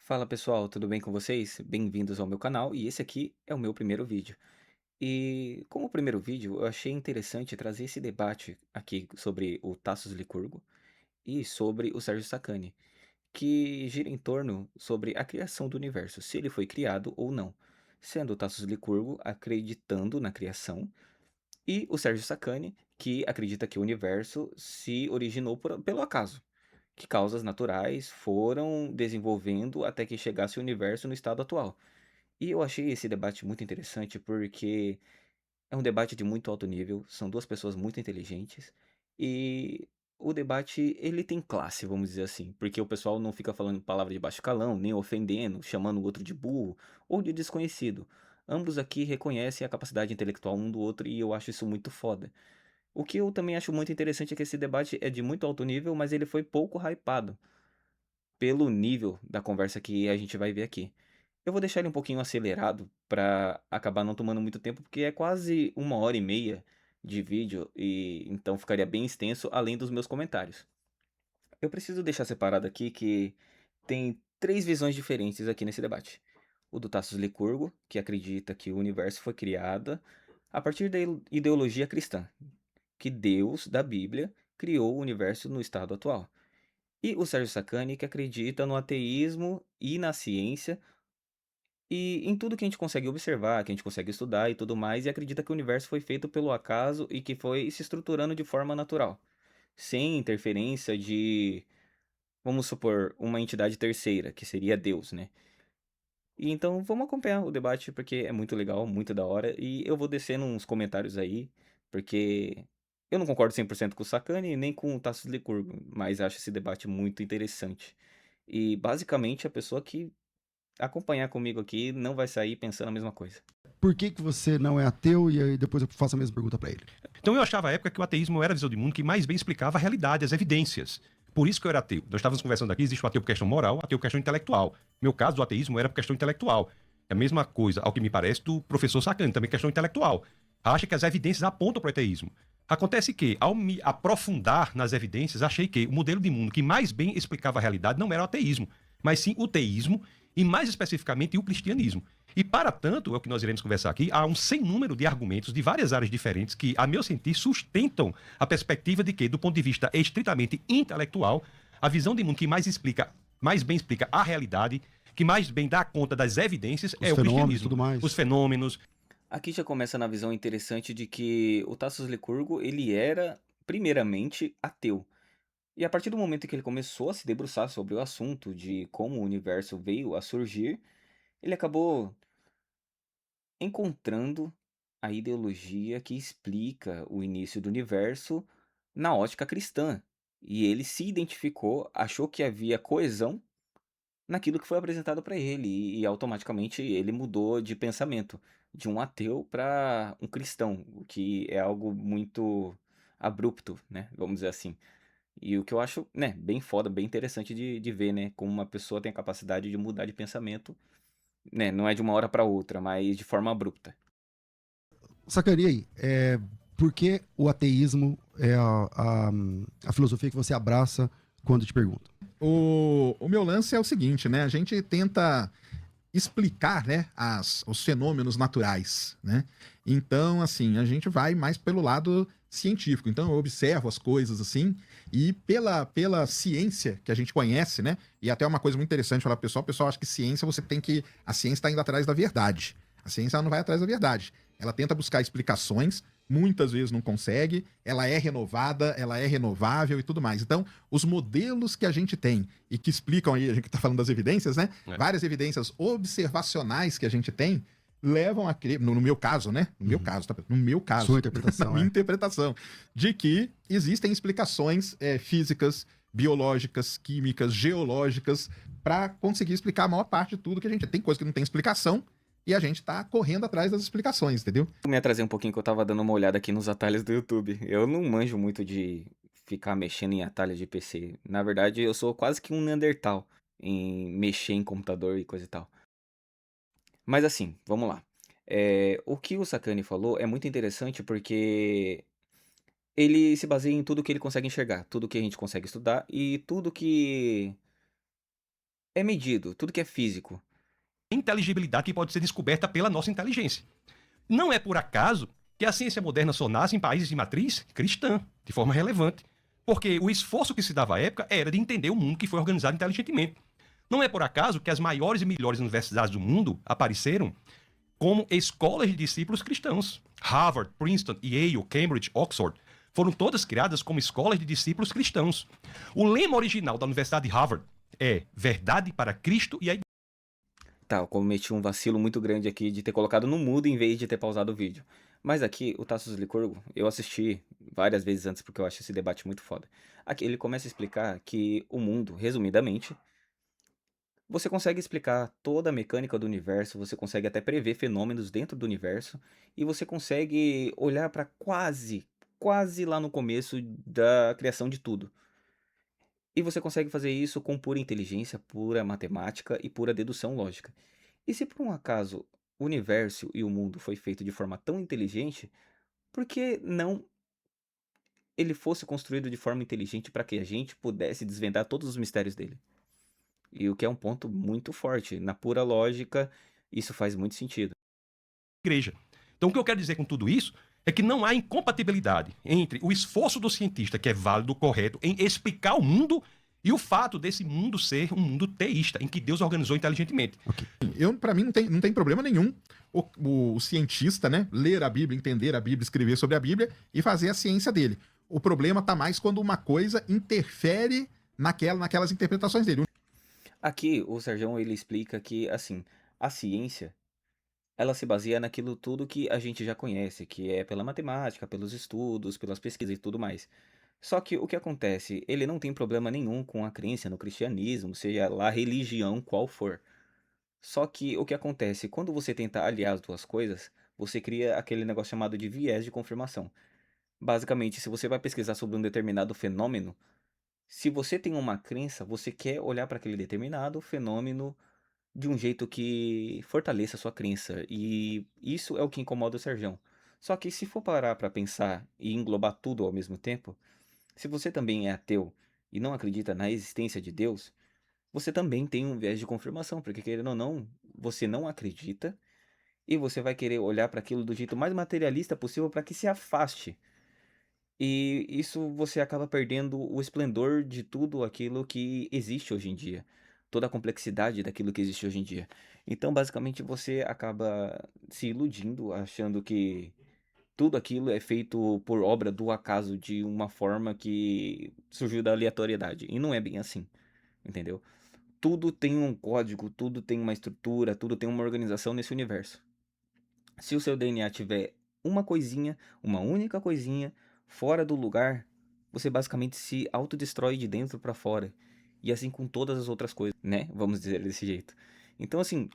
Fala pessoal, tudo bem com vocês? Bem-vindos ao meu canal e esse aqui é o meu primeiro vídeo. E como primeiro vídeo, eu achei interessante trazer esse debate aqui sobre o Tasso Licurgo e sobre o Sérgio Sacani, que gira em torno sobre a criação do universo, se ele foi criado ou não, sendo o Tasso Licurgo acreditando na criação e o Sérgio Sacani que acredita que o universo se originou pelo acaso, que causas naturais foram desenvolvendo até que chegasse o universo no estado atual. E eu achei esse debate muito interessante porque é um debate de muito alto nível, são duas pessoas muito inteligentes e o debate ele tem classe, vamos dizer assim, porque o pessoal não fica falando palavra de baixo calão, nem ofendendo, chamando o outro de burro ou de desconhecido. Ambos aqui reconhecem a capacidade intelectual um do outro e eu acho isso muito foda. O que eu também acho muito interessante é que esse debate é de muito alto nível, mas ele foi pouco hypado pelo nível da conversa que a gente vai ver aqui. Eu vou deixar ele um pouquinho acelerado para acabar não tomando muito tempo, porque é quase 1h30 de vídeo e então ficaria bem extenso, além dos meus comentários. Eu preciso deixar separado aqui que tem 3 visões diferentes aqui nesse debate. O do Tasso Licurgo, que acredita que o universo foi criado a partir da ideologia cristã, que Deus, da Bíblia, criou o universo no estado atual. E o Sérgio Sacani, que acredita no ateísmo e na ciência, e em tudo que a gente consegue observar, que a gente consegue estudar e tudo mais, e acredita que o universo foi feito pelo acaso e que foi se estruturando de forma natural, sem interferência de, vamos supor, uma entidade terceira, que seria Deus, né? E então vamos acompanhar o debate porque é muito legal, muito da hora, e eu vou descendo uns comentários aí, porque eu não concordo 100% com o Sacani nem com o Tasso Licurgo, mas acho esse debate muito interessante. E basicamente a pessoa que acompanhar comigo aqui não vai sair pensando a mesma coisa. Por que você não é ateu? E aí depois eu faço a mesma pergunta para ele. Então eu achava à época que o ateísmo era a visão de mundo que mais bem explicava a realidade, as evidências. Por isso que eu era ateu. Nós estávamos conversando aqui, existe o ateu por questão moral, ateu por questão intelectual. Meu caso do ateísmo era por questão intelectual. É a mesma coisa, ao que me parece, do professor Sacani, também questão intelectual. Acha que as evidências apontam para o ateísmo. Acontece que, ao me aprofundar nas evidências, achei que o modelo de mundo que mais bem explicava a realidade não era o ateísmo, mas sim o teísmo e, mais especificamente, o cristianismo. E, para tanto, é o que nós iremos conversar aqui, há um sem número de argumentos de várias áreas diferentes que, a meu sentir, sustentam a perspectiva de que, do ponto de vista estritamente intelectual, a visão de mundo que mais bem explica a realidade, que mais bem dá conta das evidências, Os é o fenômenos e cristianismo. tudo mais. Os fenômenos. Aqui já começa na visão interessante de que o Tasso Licurgo, ele era, primeiramente, ateu. E a partir do momento em que ele começou a se debruçar sobre o assunto de como o universo veio a surgir, ele acabou encontrando a ideologia que explica o início do universo na ótica cristã. E ele se identificou, achou que havia coesão naquilo que foi apresentado para ele e automaticamente ele mudou de pensamento, de um ateu para um cristão, o que é algo muito abrupto, né, vamos dizer assim. E o que eu acho, né, bem foda, bem interessante de ver, né, como uma pessoa tem a capacidade de mudar de pensamento, né, não é de uma hora para outra, mas de forma abrupta. Sacaria aí, por que o ateísmo é a filosofia que você abraça quando te pergunto? O meu lance é o seguinte, né? A gente tenta explicar, né, os fenômenos naturais, né? Então, assim, a gente vai mais pelo lado científico. Então, eu observo as coisas assim e pela ciência que a gente conhece, né? E até uma coisa muito interessante falar pro pessoal, o pessoal acha que ciência você tem que a ciência está indo atrás da verdade. A ciência ela não vai atrás da verdade. Ela tenta buscar explicações, muitas vezes não consegue, ela é renovada, ela é renovável e tudo mais. Então, os modelos que a gente tem e que explicam aí, a gente está falando das evidências, né? É. Várias evidências observacionais que a gente tem levam a crer, no meu caso, né? No meu caso, tá? No meu caso, Sua interpretação, na minha é. interpretação, de que existem explicações físicas, biológicas, químicas, geológicas, para conseguir explicar a maior parte de tudo que a gente tem. Coisa que não tem explicação e a gente tá correndo atrás das explicações, entendeu? Eu me atrasei um pouquinho que eu tava dando uma olhada aqui nos atalhos do YouTube. Eu não manjo muito de ficar mexendo em atalhos de PC. Na verdade, eu sou quase que um Neandertal em mexer em computador e coisa e tal. Mas assim, vamos lá. O que o Sakane falou é muito interessante porque ele se baseia em tudo que ele consegue enxergar, tudo que a gente consegue estudar e tudo que é medido, tudo que é físico. Inteligibilidade que pode ser descoberta pela nossa inteligência. Não é por acaso que a ciência moderna só nasce em países de matriz cristã, de forma relevante, porque o esforço que se dava à época era de entender o mundo que foi organizado inteligentemente. Não é por acaso que as maiores e melhores universidades do mundo apareceram como escolas de discípulos cristãos. Harvard, Princeton, Yale, Cambridge, Oxford foram todas criadas como escolas de discípulos cristãos. O lema original da Universidade de Harvard é Verdade para Cristo e a Igreja. Tá, eu cometi um vacilo muito grande aqui de ter colocado no mudo em vez de ter pausado o vídeo. Mas aqui, o Tasso Licurgo, eu assisti várias vezes antes porque eu acho esse debate muito foda. Aqui ele começa a explicar que o mundo, resumidamente, você consegue explicar toda a mecânica do universo, você consegue até prever fenômenos dentro do universo, e você consegue olhar para quase lá no começo da criação de tudo. E você consegue fazer isso com pura inteligência, pura matemática e pura dedução lógica. E se por um acaso o universo e o mundo foi feito de forma tão inteligente, por que não ele fosse construído de forma inteligente para que a gente pudesse desvendar todos os mistérios dele? E o que é um ponto muito forte. Na pura lógica, isso faz muito sentido. Então, o que eu quero dizer com tudo isso é que não há incompatibilidade entre o esforço do cientista, que é válido, correto, em explicar o mundo, e o fato desse mundo ser um mundo teísta, em que Deus organizou inteligentemente. Para mim, não tem problema nenhum o cientista, né, ler a Bíblia, entender a Bíblia, escrever sobre a Bíblia e fazer a ciência dele. O problema tá mais quando uma coisa interfere naquelas interpretações dele. Aqui, o Serjão, ele explica que, assim, a ciência, ela se baseia naquilo tudo que a gente já conhece, que é pela matemática, pelos estudos, pelas pesquisas e tudo mais. Só que o que acontece? Ele não tem problema nenhum com a crença no cristianismo, seja lá a religião qual for. Só que o que acontece? Quando você tenta aliar as duas coisas, você cria aquele negócio chamado de viés de confirmação. Basicamente, se você vai pesquisar sobre um determinado fenômeno, se você tem uma crença, você quer olhar para aquele determinado fenômeno de um jeito que fortaleça a sua crença. E isso é o que incomoda o Serjão. Só que se for parar para pensar e englobar tudo ao mesmo tempo, se você também é ateu e não acredita na existência de Deus, você também tem um viés de confirmação, porque querendo ou não, você não acredita e você vai querer olhar para aquilo do jeito mais materialista possível para que se afaste. E isso você acaba perdendo o esplendor de tudo aquilo que existe hoje em dia, toda a complexidade daquilo que existe hoje em dia. Então, basicamente, você acaba se iludindo, achando que tudo aquilo é feito por obra do acaso de uma forma que surgiu da aleatoriedade. E não é bem assim, entendeu? Tudo tem um código, tudo tem uma estrutura, tudo tem uma organização nesse universo. Se o seu DNA tiver uma coisinha, uma única coisinha, fora do lugar, você basicamente se autodestrói de dentro para fora. E assim com todas as outras coisas, né? Vamos dizer desse jeito. Então, assim,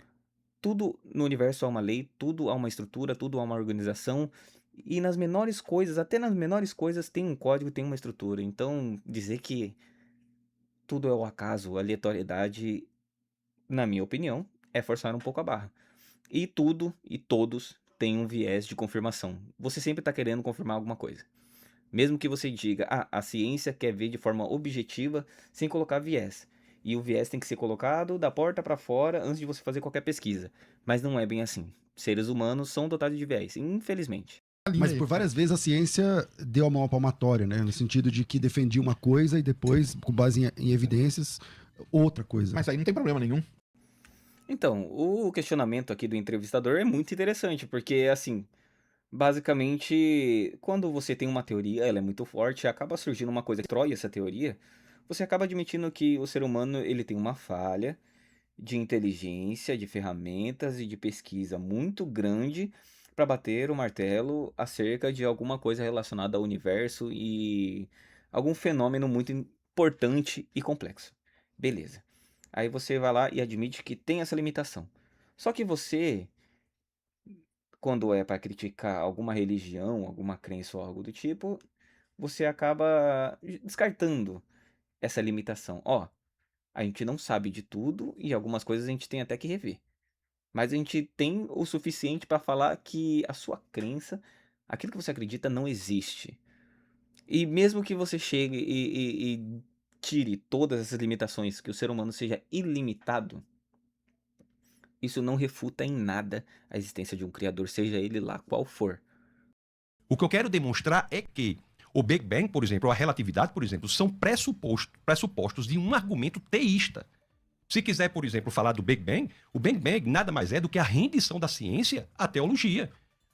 tudo no universo há uma lei, tudo há uma estrutura, tudo há uma organização. E nas menores coisas, até nas menores coisas, tem um código, tem uma estrutura. Então, dizer que tudo é o acaso, aleatoriedade, na minha opinião, é forçar um pouco a barra. E tudo e todos têm um viés de confirmação. Você sempre está querendo confirmar alguma coisa. Mesmo que você diga, a ciência quer ver de forma objetiva, sem colocar viés. E o viés tem que ser colocado da porta para fora antes de você fazer qualquer pesquisa. Mas não é bem assim. Seres humanos são dotados de viés, infelizmente. Mas por várias vezes a ciência deu a mão à palmatória, né? No sentido de que defendia uma coisa e depois, com base em evidências, outra coisa. Mas aí não tem problema nenhum. Então, o questionamento aqui do entrevistador é muito interessante, porque, assim, basicamente, quando você tem uma teoria, ela é muito forte, acaba surgindo uma coisa que destrói essa teoria, você acaba admitindo que o ser humano ele tem uma falha de inteligência, de ferramentas e de pesquisa muito grande para bater o martelo acerca de alguma coisa relacionada ao universo e algum fenômeno muito importante e complexo. Beleza. Aí você vai lá e admite que tem essa limitação. Só que você, quando é para criticar alguma religião, alguma crença ou algo do tipo, você acaba descartando essa limitação. Ó, a gente não sabe de tudo e algumas coisas a gente tem até que rever. Mas a gente tem o suficiente para falar que a sua crença, aquilo que você acredita, não existe. E mesmo que você chegue e tire todas essas limitações, que o ser humano seja ilimitado, isso não refuta em nada a existência de um criador, seja ele lá qual for. O que eu quero demonstrar é que o Big Bang, por exemplo, ou a relatividade, por exemplo, são pressupostos de um argumento teísta. Se quiser, por exemplo, falar do Big Bang, o Big Bang nada mais é do que a rendição da ciência à teologia.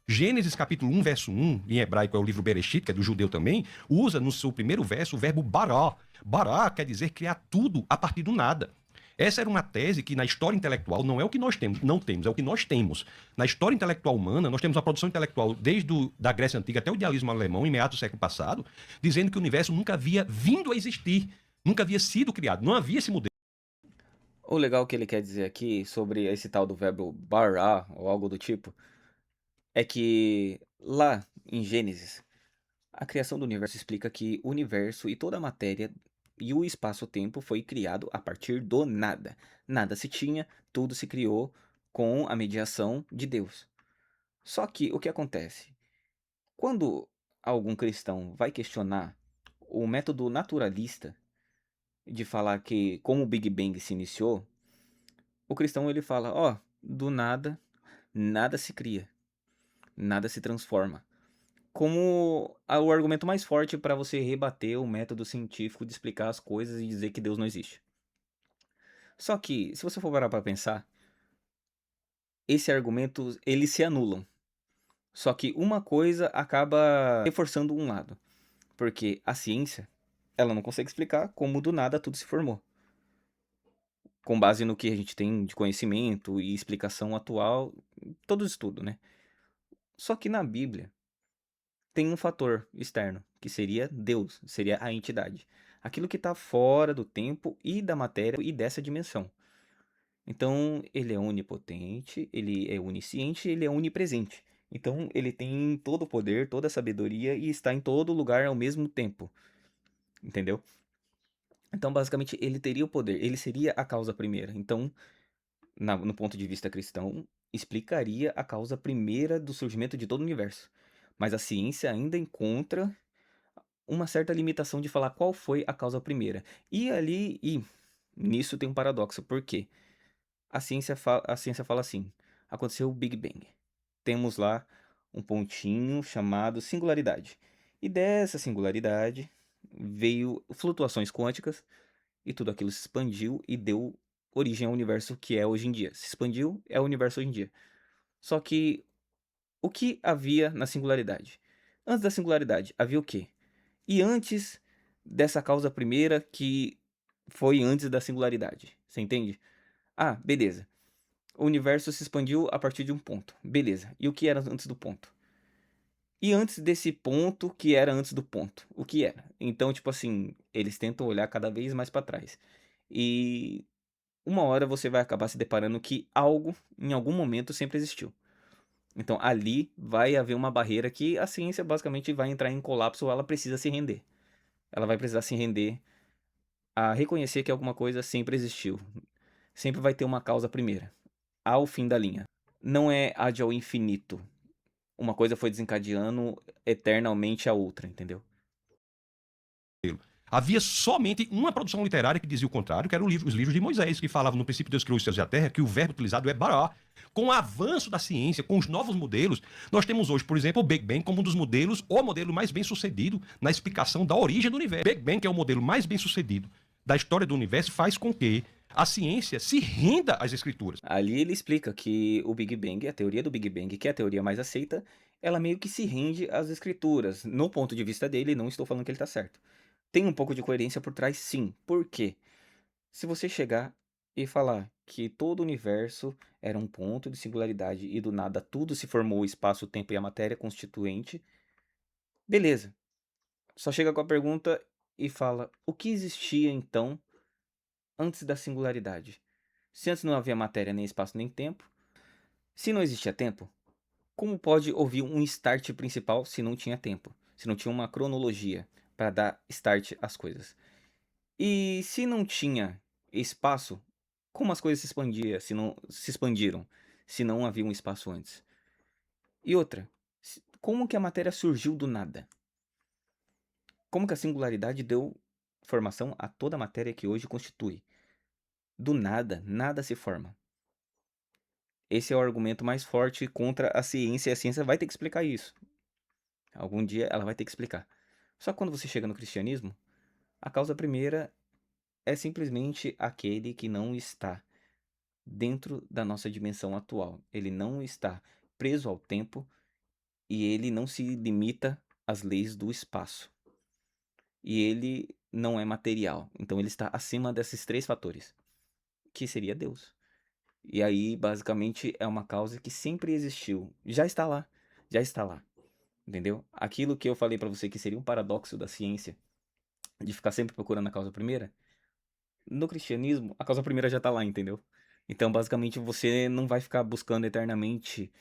Gênesis capítulo 1, verso 1, em hebraico é o livro Bereshit, que é do judeu também, usa no seu primeiro verso o verbo bará. Bará quer dizer criar tudo a partir do nada. Essa era uma tese que na história intelectual não é o que nós temos, não temos, é o que nós temos. Na história intelectual humana, nós temos a produção intelectual desde da Grécia Antiga até o idealismo alemão, em meados do século passado, dizendo que o universo nunca havia vindo a existir, nunca havia sido criado, não havia esse modelo. O legal que ele quer dizer aqui sobre esse tal do verbo bara, ou algo do tipo, é que lá em Gênesis, a criação do universo explica que o universo e toda a matéria e o espaço-tempo foi criado a partir do nada. Nada se tinha, tudo se criou com a mediação de Deus. Só que o que acontece? Quando algum cristão vai questionar o método naturalista de falar que como o Big Bang se iniciou, o cristão ele fala, ó, do nada, nada se cria, nada se transforma. Como o argumento mais forte para você rebater o método científico de explicar as coisas e dizer que Deus não existe. Só que, se você for parar para pensar, esse argumento eles se anulam. Só que uma coisa acaba reforçando um lado, porque a ciência, ela não consegue explicar como do nada tudo se formou. Com base no que a gente tem de conhecimento e explicação atual, todo estudo, né? Só que na Bíblia tem um fator externo, que seria Deus, seria a entidade. Aquilo que está fora do tempo e da matéria e dessa dimensão. Então, ele é onipotente, ele é onisciente, ele é onipresente. Então, ele tem todo o poder, toda a sabedoria e está em todo lugar ao mesmo tempo. Entendeu? Então, basicamente, ele teria o poder, ele seria a causa primeira. Então, no ponto de vista cristão, explicaria a causa primeira do surgimento de todo o universo. Mas a ciência ainda encontra uma certa limitação de falar qual foi a causa primeira. E nisso tem um paradoxo, porque a ciência fala assim: aconteceu o Big Bang. Temos lá um pontinho chamado singularidade. E dessa singularidade veio flutuações quânticas e tudo aquilo se expandiu e deu origem ao universo que é hoje em dia. Se expandiu, é o universo hoje em dia. Só que o que havia na singularidade? Antes da singularidade, havia o quê? E antes dessa causa primeira que foi antes da singularidade. Você entende? Ah, beleza. O universo se expandiu a partir de um ponto. Beleza. E o que era antes do ponto? E antes desse ponto, que era antes do ponto? O que era? Então, tipo assim, eles tentam olhar cada vez mais para trás. E uma hora você vai acabar se deparando que algo, em algum momento, sempre existiu. Então, ali vai haver uma barreira que a ciência basicamente vai entrar em colapso ou ela precisa se render. Ela vai precisar se render a reconhecer que alguma coisa sempre existiu. Sempre vai ter uma causa primeira, ao fim da linha. Não é ad ao infinito. Uma coisa foi desencadeando eternamente a outra, entendeu? Havia somente uma produção literária que dizia o contrário, que eram os livros de Moisés, que falavam no princípio Deus criou os céus e a terra, que o verbo utilizado é bará. Com o avanço da ciência, com os novos modelos, nós temos hoje, por exemplo, o Big Bang como um dos modelos, ou modelo mais bem sucedido na explicação da origem do universo. Big Bang, que é o modelo mais bem sucedido da história do universo, faz com que a ciência se renda às escrituras. Ali ele explica que o Big Bang, a teoria do Big Bang, que é a teoria mais aceita, ela meio que se rende às escrituras. No ponto de vista dele, não estou falando que ele está certo. Tem um pouco de coerência por trás, sim. Por quê? Se você chegar e falar que todo o universo era um ponto de singularidade e do nada tudo se formou, o espaço, o tempo e a matéria constituinte, beleza. Só chega com a pergunta e fala: o que existia então antes da singularidade? Se antes não havia matéria, nem espaço, nem tempo, se não existia tempo, como pode ouvir um start principal se não tinha tempo? Se não tinha uma cronologia para dar start às coisas? E se não tinha espaço, como as coisas se expandiram, se não havia um espaço antes? E outra, como que a matéria surgiu do nada? Como que a singularidade deu formação a toda a matéria que hoje constitui. Do nada, nada se forma. Esse é o argumento mais forte contra a ciência, e a ciência vai ter que explicar isso. Algum dia ela vai ter que explicar. Só que quando você chega no cristianismo, a causa primeira é simplesmente aquele que não está dentro da nossa dimensão atual. Ele não está preso ao tempo e ele não se limita às leis do espaço. E ele não é material. Então ele está acima desses 3 fatores, que seria Deus. E aí, basicamente, é uma causa que sempre existiu. Já está lá. Já está lá. Entendeu? Aquilo que eu falei pra você que seria um paradoxo da ciência, de ficar sempre procurando a causa primeira, no cristianismo, a causa primeira já tá lá, entendeu? Então, basicamente, você não vai ficar buscando eternamente,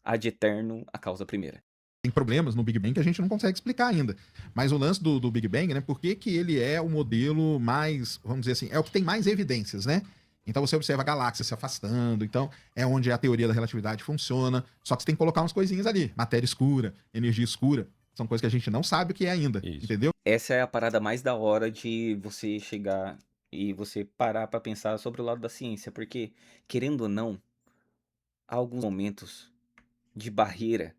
ad eterno, a causa primeira. Tem problemas no Big Bang que a gente não consegue explicar ainda. Mas o lance do Big Bang, né? Por que que ele é o modelo mais, vamos dizer assim, é o que tem mais evidências, né? Então você observa a galáxia se afastando, então é onde a teoria da relatividade funciona. Só que você tem que colocar umas coisinhas ali. Matéria escura, energia escura. São coisas que a gente não sabe o que é ainda, Isso. entendeu? Essa é a parada mais da hora de você chegar e você parar pra pensar sobre o lado da ciência, porque, querendo ou não, há alguns momentos de barreira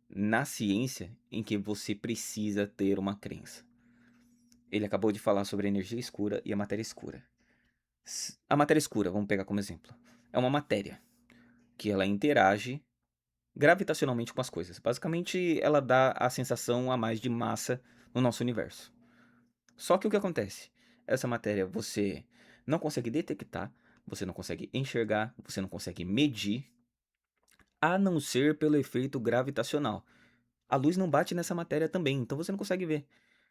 na ciência em que você precisa ter uma crença. Ele acabou de falar sobre a energia escura e a matéria escura. A matéria escura, vamos pegar como exemplo, é uma matéria que ela interage gravitacionalmente com as coisas. Basicamente, ela dá a sensação a mais de massa no nosso universo. Só que o que acontece? Essa matéria você não consegue detectar, você não consegue enxergar, você não consegue medir, a não ser pelo efeito gravitacional. A luz não bate nessa matéria também, então você não consegue ver.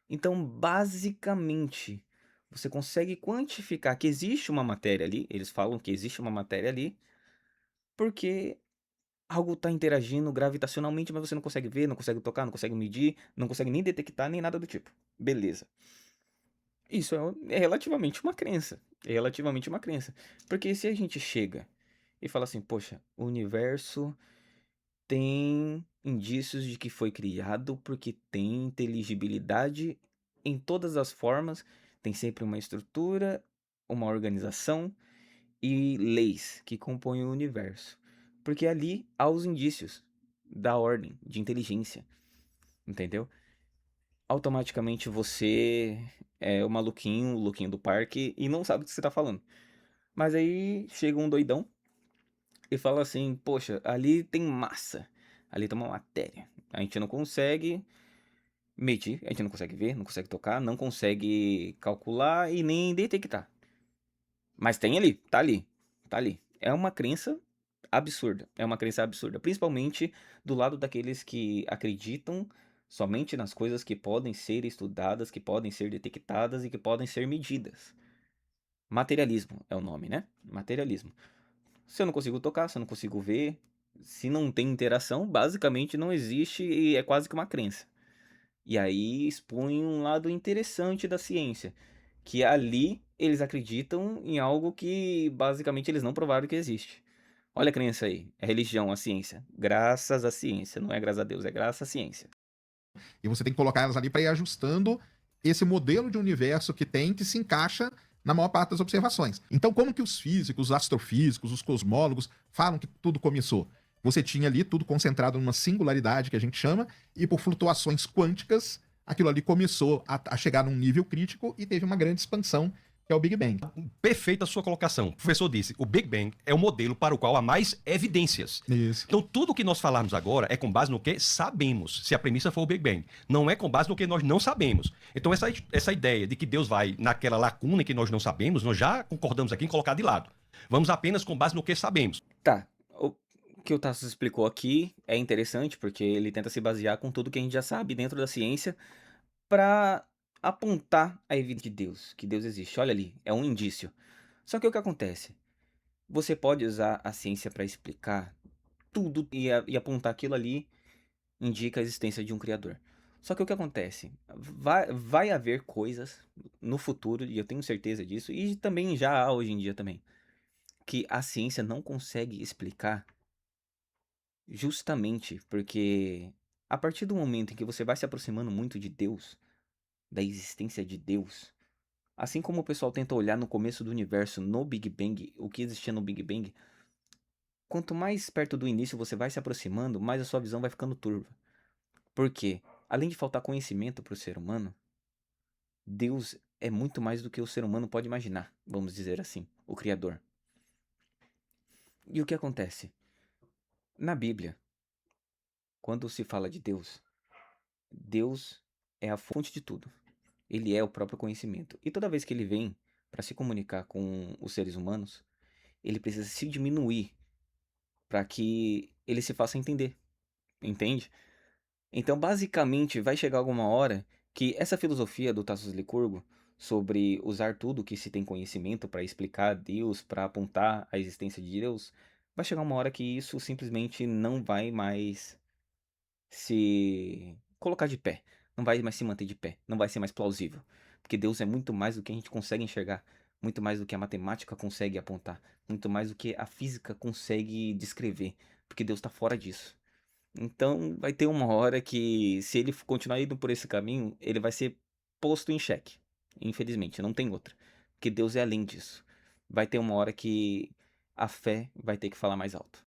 Então, basicamente, você consegue quantificar que existe uma matéria ali, eles falam que existe uma matéria ali, porque algo está interagindo gravitacionalmente, mas você não consegue ver, não consegue tocar, não consegue medir, não consegue nem detectar, nem nada do tipo. Beleza. Isso é relativamente uma crença. É relativamente uma crença. Porque se a gente chega e fala assim, poxa, o universo tem indícios de que foi criado porque tem inteligibilidade em todas as formas, tem sempre uma estrutura, uma organização e leis que compõem o universo. Porque ali há os indícios da ordem, de inteligência, entendeu? Automaticamente você é o louquinho do parque e não sabe o que você tá falando. Mas aí chega um doidão e fala assim: poxa, ali tem massa, ali tem uma matéria. A gente não consegue medir, a gente não consegue ver, não consegue tocar, não consegue calcular e nem detectar. Mas tem ali, tá ali, tá ali. É uma crença absurda, é uma crença absurda, principalmente do lado daqueles que acreditam somente nas coisas que podem ser estudadas, que podem ser detectadas e que podem ser medidas. Materialismo é o nome, né? Materialismo. Se eu não consigo tocar, se eu não consigo ver, se não tem interação, basicamente não existe e é quase que uma crença. E aí expõe um lado interessante da ciência, que ali eles acreditam em algo que basicamente eles não provaram que existe. Olha a crença aí, é religião, a ciência. Graças à ciência, não é graças a Deus, é graças à ciência. E você tem que colocar elas ali para ir ajustando esse modelo de universo que tem que se encaixa na maior parte das observações. Então, como que os físicos, os astrofísicos, os cosmólogos falam que tudo começou? Você tinha ali tudo concentrado numa singularidade que a gente chama, e por flutuações quânticas, aquilo ali começou a chegar num nível crítico e teve uma grande expansão, que é o Big Bang. Perfeita a sua colocação. O professor disse, o Big Bang é o modelo para o qual há mais evidências. Isso. Então, tudo que nós falarmos agora é com base no que sabemos, se a premissa for o Big Bang. Não é com base no que nós não sabemos. Então, essa ideia de que Deus vai naquela lacuna que nós não sabemos, nós já concordamos aqui em colocar de lado. Vamos apenas com base no que sabemos. Tá, o que o Tassos explicou aqui é interessante porque ele tenta se basear com tudo que a gente já sabe dentro da ciência para apontar a evidência de Deus, que Deus existe. Olha ali, é um indício. Só que o que acontece? Você pode usar a ciência para explicar tudo e apontar aquilo ali indica a existência de um criador. Só que o que acontece? Vai haver coisas no futuro, e eu tenho certeza disso, e também já há hoje em dia também, que a ciência não consegue explicar justamente porque a partir do momento em que você vai se aproximando muito de Deus, da existência de Deus, assim como o pessoal tenta olhar no começo do universo, no Big Bang, o que existia no Big Bang, quanto mais perto do início você vai se aproximando, mais a sua visão vai ficando turva. Por quê? Além de faltar conhecimento para o ser humano, Deus é muito mais do que o ser humano pode imaginar, vamos dizer assim, o Criador. E o que acontece? Na Bíblia, quando se fala de Deus, Deus é a fonte de tudo. Ele é o próprio conhecimento. E toda vez que ele vem para se comunicar com os seres humanos, ele precisa se diminuir para que ele se faça entender, entende? Então, basicamente, vai chegar alguma hora que essa filosofia do Tasso Licurgo sobre usar tudo que se tem conhecimento para explicar Deus, para apontar a existência de Deus, vai chegar uma hora que isso simplesmente não vai mais se colocar de pé, não vai mais se manter de pé, não vai ser mais plausível, porque Deus é muito mais do que a gente consegue enxergar, muito mais do que a matemática consegue apontar, muito mais do que a física consegue descrever, porque Deus está fora disso. Então vai ter uma hora que, se ele continuar indo por esse caminho, ele vai ser posto em xeque. Infelizmente, não tem outra. Porque Deus é além disso. Vai ter uma hora que a fé vai ter que falar mais alto.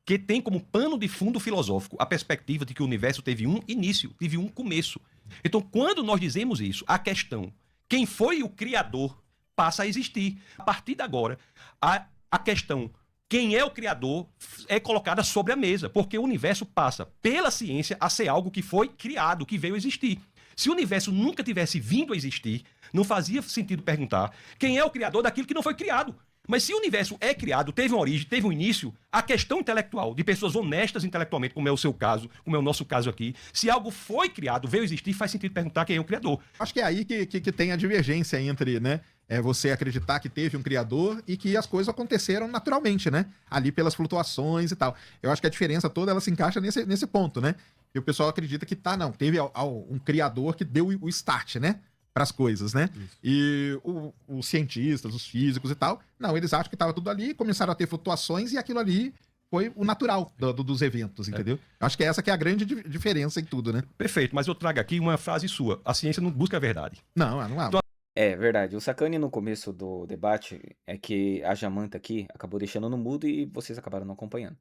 Que tem como pano de fundo filosófico a perspectiva de que o universo teve um início, teve um começo. Então, quando nós dizemos isso, a questão, quem foi o criador, passa a existir. A partir de agora, a questão, quem é o criador, é colocada sobre a mesa, porque o universo passa, pela ciência, a ser algo que foi criado, que veio a existir. Se o universo nunca tivesse vindo a existir, não fazia sentido perguntar quem é o criador daquilo que não foi criado. Mas se o universo é criado, teve uma origem, teve um início, a questão intelectual de pessoas honestas intelectualmente, como é o seu caso, como é o nosso caso aqui, se algo foi criado, veio existir, faz sentido perguntar quem é o criador. Acho que é aí que tem a divergência entre, né? Você acreditar que teve um criador e que as coisas aconteceram naturalmente, né? Ali pelas flutuações e tal. Eu acho que a diferença toda ela se encaixa nesse ponto, né? E o pessoal acredita que não, teve um criador que deu o start, né? Para as coisas, né? Isso. E os cientistas, os físicos e tal, não, eles acham que estava tudo ali, começaram a ter flutuações e aquilo ali foi o natural dos eventos, entendeu? Acho que essa que é a grande diferença em tudo, né? Perfeito, mas eu trago aqui uma frase sua. A ciência não busca a verdade. Não há. É verdade. O sacane no começo do debate é que a Jamanta aqui acabou deixando no mudo e vocês acabaram não acompanhando.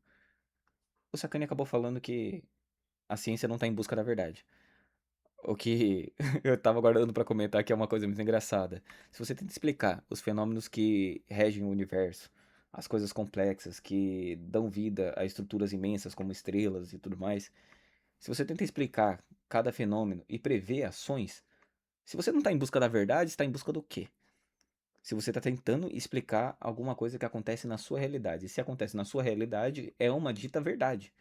O sacane acabou falando que a ciência não está em busca da verdade. O que eu tava guardando pra comentar que é uma coisa muito engraçada. Se você tenta explicar os fenômenos que regem o universo, as coisas complexas que dão vida a estruturas imensas como estrelas e tudo mais, se você tenta explicar cada fenômeno e prever ações, se você não tá em busca da verdade, está em busca do quê? Se você tá tentando explicar alguma coisa que acontece na sua realidade, e se acontece na sua realidade, é uma dita verdade.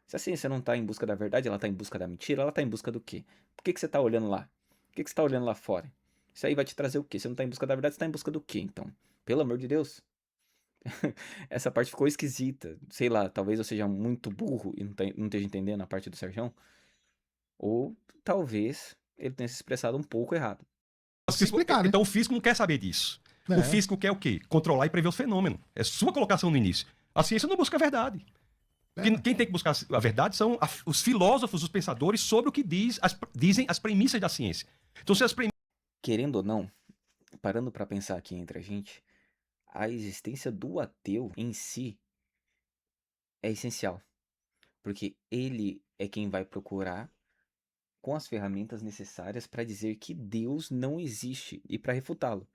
Se a ciência não tá em busca da verdade, ela tá em busca da mentira, ela tá em busca do quê? Por que você tá olhando lá? Por que você tá olhando lá fora? Isso aí vai te trazer o quê? Você não tá em busca da verdade, você tá em busca do quê, então? Pelo amor de Deus. Essa parte ficou esquisita. Sei lá, talvez eu seja muito burro e não esteja entendendo a parte do Serjão. Ou talvez ele tenha se expressado um pouco errado. Se explicar, né? Então o físico não quer saber disso. É. O físico quer o quê? Controlar e prever os fenômenos. É sua colocação no início. A ciência não busca a verdade. Quem tem que buscar a verdade são os filósofos, os pensadores, sobre o que dizem as premissas da ciência. Então, se as premissas. Querendo ou não, parando pra pensar aqui entre a gente, a existência do ateu em si é essencial. Porque ele é quem vai procurar com as ferramentas necessárias para dizer que Deus não existe e para refutá-lo.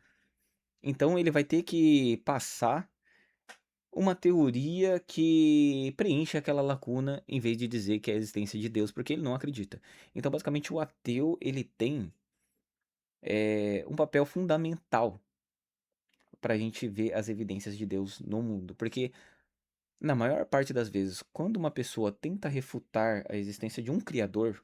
Então ele vai ter que passar uma teoria que preenche aquela lacuna em vez de dizer que é a existência de Deus, porque ele não acredita. Então, basicamente, o ateu ele tem um papel fundamental para a gente ver as evidências de Deus no mundo, porque na maior parte das vezes, quando uma pessoa tenta refutar a existência de um criador,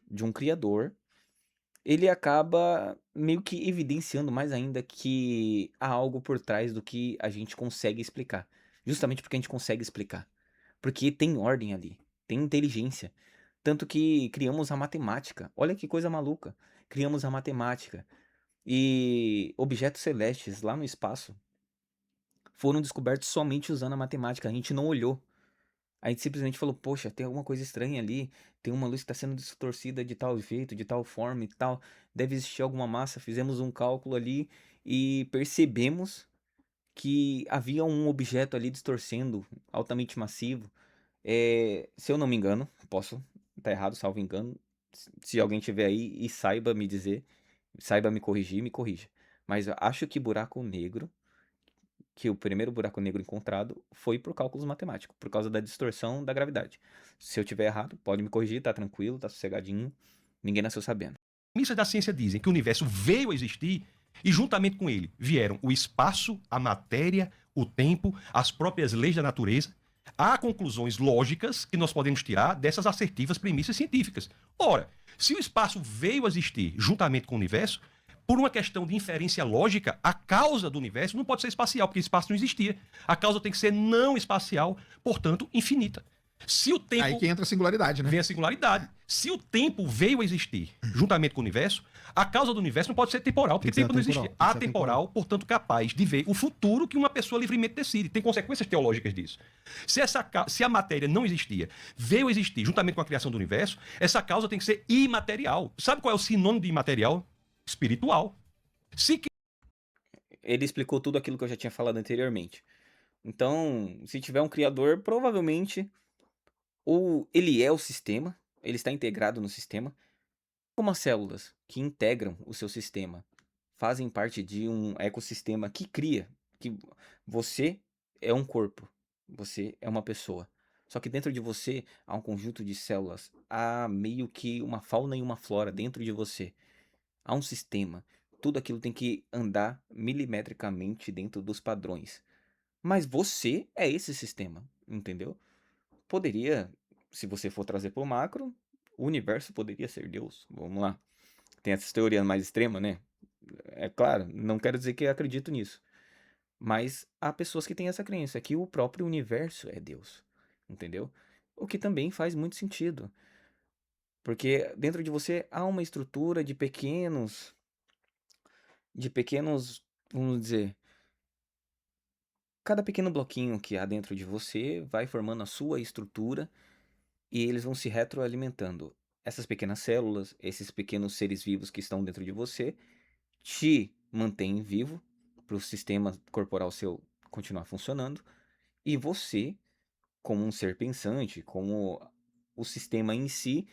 ele acaba meio que evidenciando mais ainda que há algo por trás do que a gente consegue explicar. Justamente porque a gente consegue explicar. Porque tem ordem ali, tem inteligência. Tanto que criamos a matemática. Olha que coisa maluca. Criamos a matemática. E objetos celestes lá no espaço foram descobertos somente usando a matemática. A gente não olhou. A gente simplesmente falou: "Poxa, tem alguma coisa estranha ali, tem uma luz que está sendo distorcida de tal jeito, de tal forma e tal, deve existir alguma massa". Fizemos um cálculo ali e percebemos que havia um objeto ali distorcendo, altamente massivo. Se eu não me engano, posso estar errado, salvo engano, se alguém tiver aí e saiba me dizer, saiba me corrigir, me corrija. Mas eu acho que buraco negro, que o primeiro buraco negro encontrado foi por cálculos matemáticos, por causa da distorção da gravidade. Se eu tiver errado, pode me corrigir, tá tranquilo, tá sossegadinho, ninguém nasceu sabendo. Premissas da ciência dizem que o universo veio a existir e, juntamente com ele, vieram o espaço, a matéria, o tempo, as próprias leis da natureza. Há conclusões lógicas que nós podemos tirar dessas assertivas premissas científicas. Ora, se o espaço veio a existir juntamente com o universo, por uma questão de inferência lógica, a causa do universo não pode ser espacial, porque espaço não existia. A causa tem que ser não espacial, portanto, infinita. Se o tempo... Aí que entra a singularidade, né? Vem a singularidade. Se o tempo veio a existir juntamente com o universo, a causa do universo não pode ser temporal, porque tempo não existe. Atemporal, portanto, capaz de ver o futuro que uma pessoa livremente decide. Tem consequências teológicas disso. Se a matéria não existia, veio a existir juntamente com a criação do universo, essa causa tem que ser imaterial. Sabe qual é o sinônimo de imaterial? Espiritual. Se Ele explicou tudo aquilo que eu já tinha falado anteriormente. Então, se tiver um criador, provavelmente ou ele é o sistema, ele está integrado no sistema, como as células que integram o seu sistema fazem parte de um ecossistema que cria, que você é um corpo, você é uma pessoa. Só que dentro de você há um conjunto de células, há meio que uma fauna e uma flora dentro de você. Há um sistema. Tudo aquilo tem que andar milimetricamente dentro dos padrões. Mas você é esse sistema, entendeu? Poderia, se você for trazer pro macro, o universo poderia ser Deus. Vamos lá. Tem essas teorias mais extremas, né? É claro, não quero dizer que eu acredito nisso. Mas há pessoas que têm essa crença, que o próprio universo é Deus. Entendeu? O que também faz muito sentido. Porque dentro de você há uma estrutura de pequenos, vamos dizer, cada pequeno bloquinho que há dentro de você vai formando a sua estrutura e eles vão se retroalimentando. Essas pequenas células, esses pequenos seres vivos que estão dentro de você, te mantêm vivo para o sistema corporal seu continuar funcionando. E você, como um ser pensante, como o sistema em si,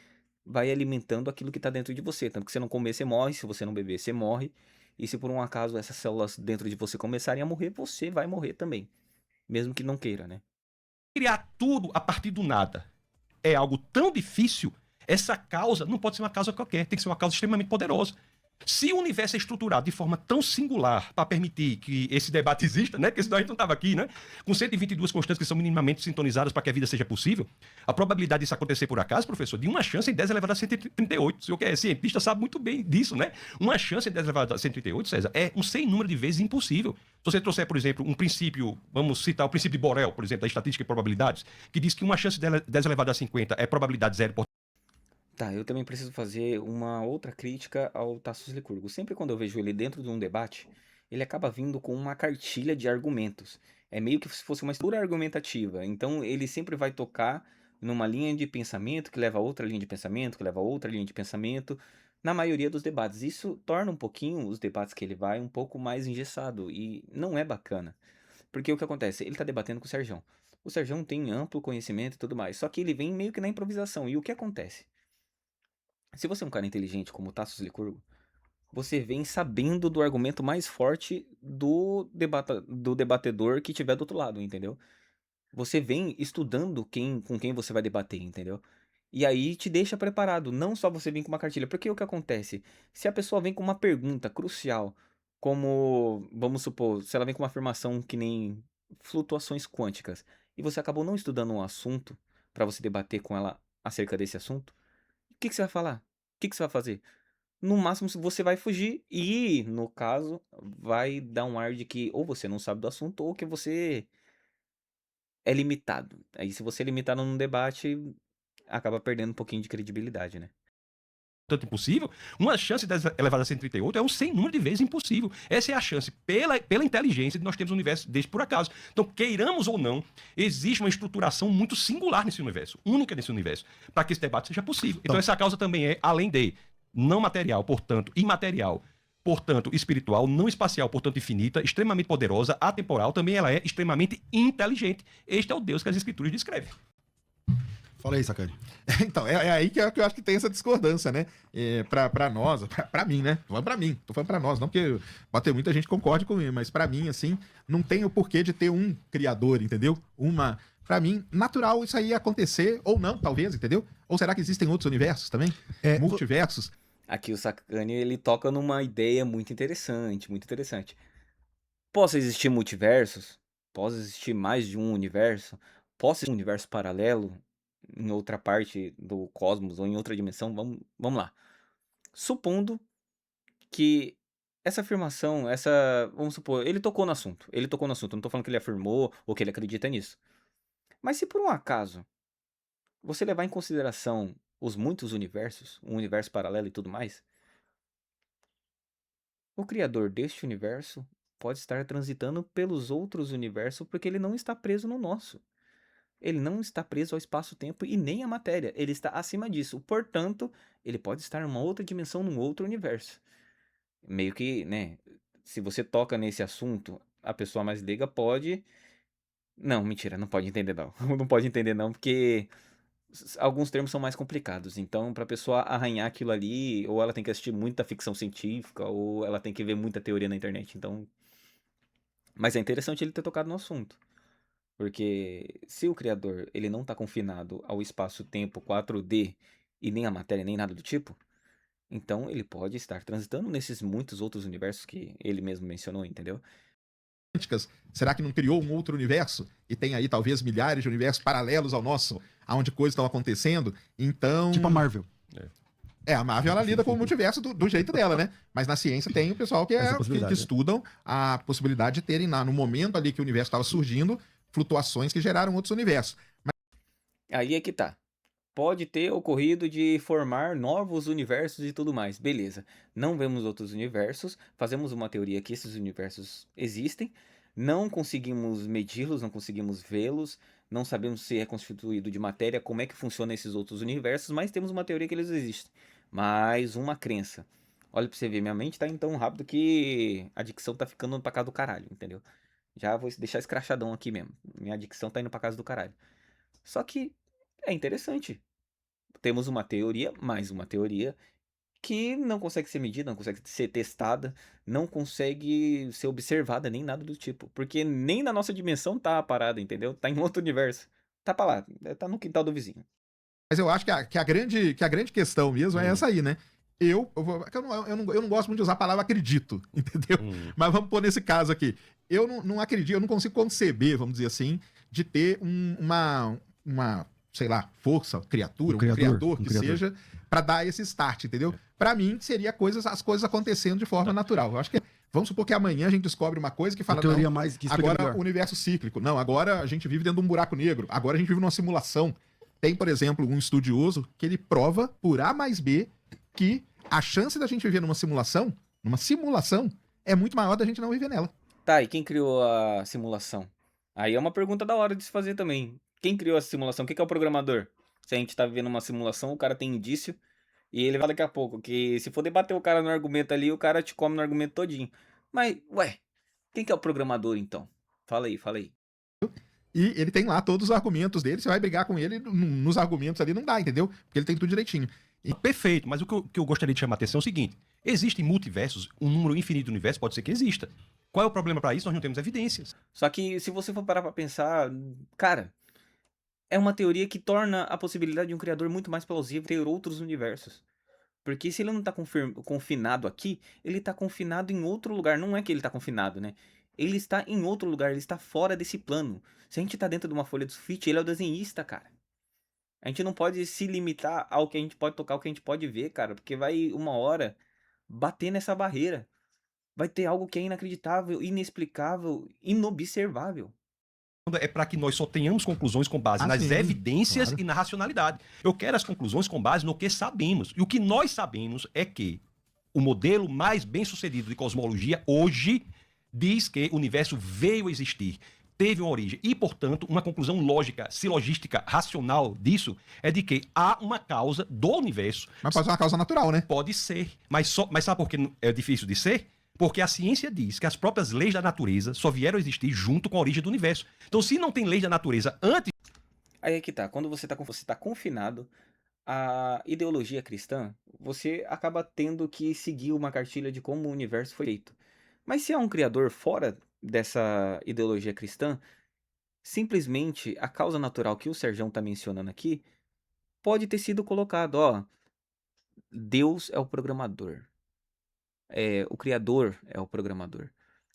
vai alimentando aquilo que está dentro de você. Tanto que se você não comer, você morre. Se você não beber, você morre. E se por um acaso essas células dentro de você começarem a morrer, você vai morrer também. Mesmo que não queira, né? criar tudo a partir do nada é algo tão difícil, essa causa não pode ser uma causa qualquer, tem que ser uma causa extremamente poderosa. Se o universo é estruturado de forma tão singular para permitir que esse debate exista, né? Porque senão a gente não estava aqui, né? Com 122 constantes que são minimamente sintonizadas para que a vida seja possível, a probabilidade disso acontecer por acaso, professor, de uma chance em 10 elevado a 138. O senhor que é cientista sabe muito bem disso, né? Uma chance em 10 elevado a 138, César, é um sem número de vezes impossível. Se você trouxer, por exemplo, um princípio, vamos citar o princípio de Borel, por exemplo, da estatística e probabilidades, que diz que uma chance de 10 elevado a 50 é probabilidade zero. Tá, eu também preciso fazer uma outra crítica ao Tasso Licurgo. Sempre quando eu vejo ele dentro de um debate, ele acaba vindo com uma cartilha de argumentos. É meio que se fosse uma estrutura argumentativa. Então ele sempre vai tocar numa linha de pensamento que leva a outra linha de pensamento, que leva a outra linha de pensamento, na maioria dos debates. Isso torna um pouquinho os debates que ele vai um pouco mais engessado e não é bacana. Porque o que acontece? Ele tá debatendo com o Serjão. O Serjão tem amplo conhecimento e tudo mais, só que ele vem meio que na improvisação. E o que acontece? Se você é um cara inteligente como o Tasso Licurgo, você vem sabendo do argumento mais forte do debatedor que tiver do outro lado, entendeu? Você vem estudando com quem você vai debater, entendeu? E aí te deixa preparado, não só você vir com uma cartilha. Porque o que acontece? Se a pessoa vem com uma pergunta crucial, como, vamos supor, se ela vem com uma afirmação que nem flutuações quânticas, e você acabou não estudando um assunto para você debater com ela acerca desse assunto, o que você vai falar? O que você vai fazer? No máximo, você vai fugir e, no caso, vai dar um ar de que ou você não sabe do assunto ou que você é limitado. Aí, se você é limitado num debate, acaba perdendo um pouquinho de credibilidade, né? portanto impossível, uma chance 10 elevado a 138 é um sem número de vezes impossível. Essa é a chance, pela inteligência, de nós termos um universo desse por acaso. Então, queiramos ou não, existe uma estruturação muito singular nesse universo, única nesse universo, para que esse debate seja possível. Então, essa causa também é, além de não material, portanto, imaterial, portanto, espiritual, não espacial, portanto, infinita, extremamente poderosa, atemporal, também ela é extremamente inteligente. Este é o Deus que as Escrituras descrevem. Fala aí, Sacani. Então, é aí que eu acho que tem essa discordância, né? Pra nós, pra mim, né? Tô falando pra mim, tô falando pra nós, não porque pode ter muita gente que concorde comigo, mas pra mim, assim, não tem o porquê de ter um criador, entendeu? Pra mim, natural isso aí acontecer, ou não, talvez, entendeu? Ou será que existem outros universos também? Multiversos? Aqui o Sacani, ele toca numa ideia muito interessante, muito interessante. Possa existir multiversos? Pode existir mais de um universo? Possa existir um universo paralelo em outra parte do cosmos ou em outra dimensão? Vamos lá. Supondo que essa afirmação, vamos supor, ele tocou no assunto. Ele tocou no assunto. Eu não tô falando que ele afirmou ou que ele acredita nisso. Mas se por um acaso você levar em consideração os muitos universos, um universo paralelo e tudo mais, o criador deste universo pode estar transitando pelos outros universos porque ele não está preso no nosso. Ele não está preso ao espaço-tempo e nem à matéria. Ele está acima disso. Portanto, ele pode estar em uma outra dimensão, num outro universo. Meio que, né? Se você toca nesse assunto, a pessoa mais leiga pode. Não, mentira, não pode entender não. Não pode entender não, porque alguns termos são mais complicados. Então, para a pessoa arranhar aquilo ali, ou ela tem que assistir muita ficção científica, ou ela tem que ver muita teoria na internet. Então, mas é interessante ele ter tocado no assunto. Porque se o criador ele não está confinado ao espaço-tempo 4D e nem à matéria nem nada do tipo, então ele pode estar transitando nesses muitos outros universos que ele mesmo mencionou, entendeu? Será que não criou um outro universo? E tem aí talvez milhares de universos paralelos ao nosso, onde coisas estão acontecendo. Então. Tipo a Marvel. A Marvel ela lida com o multiverso do jeito dela, né? Mas na ciência tem o pessoal que estudam a possibilidade de terem, no momento ali que o universo estava surgindo, flutuações que geraram outros universos. Aí é que tá. Pode ter ocorrido de formar novos universos e tudo mais. Beleza. Não vemos outros universos. Fazemos uma teoria que esses universos existem. Não conseguimos medi-los, não conseguimos vê-los. Não sabemos se é constituído de matéria, como é que funciona esses outros universos. Mas temos uma teoria que eles existem. Mais uma crença. Olha pra você ver, minha mente tá indo tão rápido que a dicção tá ficando pra casa do caralho, entendeu? Já vou deixar escrachadão aqui mesmo. Minha dicção tá indo pra casa do caralho. Só que é interessante. Temos uma teoria, mais uma teoria, que não consegue ser medida, não consegue ser testada, não consegue ser observada, nem nada do tipo. Porque nem na nossa dimensão tá a parada, entendeu? Tá em outro universo. Tá pra lá, tá no quintal do vizinho. Mas eu acho que a grande questão mesmo é essa aí, né? Eu não gosto muito de usar a palavra acredito, entendeu? Mas vamos pôr nesse caso aqui. Eu não acredito, eu não consigo conceber, vamos dizer assim, de ter uma sei lá, força, criatura, um criador que seja, para dar esse start, entendeu? Para mim, seria as coisas acontecendo de forma natural. Eu acho que, vamos supor que amanhã a gente descobre uma coisa que fala, teoria não, mais que agora o universo cíclico. Não, agora a gente vive dentro de um buraco negro. Agora a gente vive numa simulação. Tem, por exemplo, um estudioso que ele prova por A mais B que a chance da gente viver numa simulação, é muito maior da gente não viver nela. Tá, e quem criou a simulação? Aí é uma pergunta da hora de se fazer também. Quem criou essa simulação? Quem que é o programador? Se a gente tá vivendo uma simulação, o cara tem indício, e ele vai daqui a pouco, que se for debater o cara no argumento ali, o cara te come no argumento todinho. Mas, ué, quem que é o programador então? Fala aí, fala aí. E ele tem lá todos os argumentos dele, você vai brigar com ele nos argumentos ali, não dá, entendeu? Porque ele tem tudo direitinho. Perfeito, mas o que eu gostaria de chamar a atenção é o seguinte: existem multiversos, um número infinito de universos pode ser que exista. Qual é o problema para isso? Nós não temos evidências. Só que se você for parar pra pensar, cara, é uma teoria que torna a possibilidade de um criador muito mais plausível ter outros universos. Porque se ele não tá confinado aqui, ele tá confinado em outro lugar. Não é que ele tá confinado, né? Ele está em outro lugar, ele está fora desse plano. Se a gente tá dentro de uma folha de sulfite, ele é o desenhista, cara. A gente não pode se limitar ao que a gente pode tocar, ao que a gente pode ver, cara. Porque vai uma hora bater nessa barreira. Vai ter algo que é inacreditável, inexplicável, inobservável. é para que nós só tenhamos conclusões com base nas sim, evidências claro. e na racionalidade. Eu quero as conclusões com base no que sabemos. E o que nós sabemos é que o modelo mais bem-sucedido de cosmologia hoje diz que o universo veio a existir, teve uma origem. E, portanto, uma conclusão lógica, silogística, racional disso é de que há uma causa do universo. Mas pode ser uma causa natural, né? Pode ser. Mas sabe por que é difícil de ser? Porque a ciência diz que as próprias leis da natureza só vieram a existir junto com a origem do universo. Então, se não tem leis da natureza antes. Aí é que tá, quando você tá confinado à ideologia cristã, você acaba tendo que seguir uma cartilha de como o universo foi feito. Mas se há um criador fora dessa ideologia cristã, simplesmente a causa natural que o Serjão tá mencionando aqui pode ter sido colocado, ó, Deus é o programador. O criador é o programador.